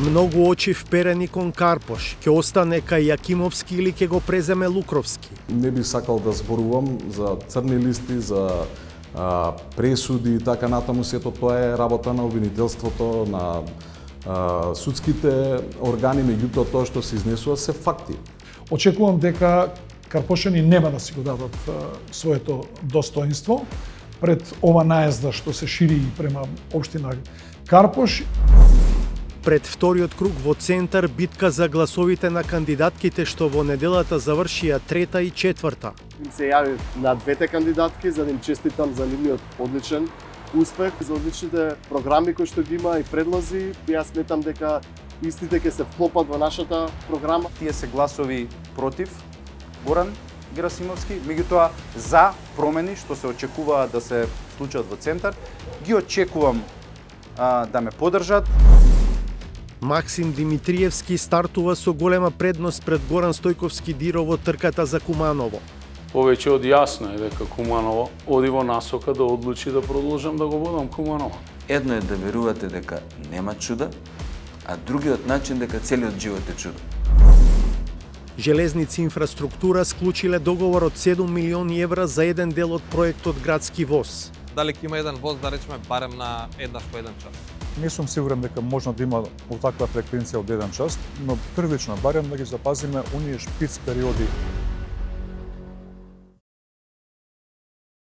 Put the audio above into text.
Многу очи вперени кон Карпош, ќе остане кај Јакимовски или ќе го преземе Лукровски? Не би сакал да зборувам за црни листи, за пресуди и така натаму, сето тоа е работа на обвинителството, на судските органи, меѓутоа тоа што се изнесува се факти. Очекувам дека карпошани нема да си го дадат своето достоинство пред ова наезда што се шири према општина Карпош. Пред вториот круг во центар битка за гласовите на кандидатките што во неделата завршија трета и четврта. Се јави на двете кандидатки за да им честитам за нивниот одличен успех, за одличните програми кои што ги има и предлози. Јас сметам дека истите ќе се вклопат во нашата програма. Тие се гласови против Горан Герасимовски, меѓутоа за промени што се очекува да се случат во центар. Ги очекувам да ме поддржат. Максим Димитриевски стартува со голема предност пред Горан Стојковски Диро во трката за Куманово. Повеќе од јасно е дека Куманово оди во насока да одлучи да продолжам да го водам Куманово. Едно е да верувате дека нема чуда, а другиот начин дека целиот живот е чудо. Железници инфраструктура склучиле договор од 7 милиони евра за еден дел од проектот Градски воз. Дали ќе има еден воз, да речеме, барем на еднаш по еден час? Не сум сигурен дека можно да има таква фреквенција од еден час, но првично барем да ги запазиме оние шпиц периоди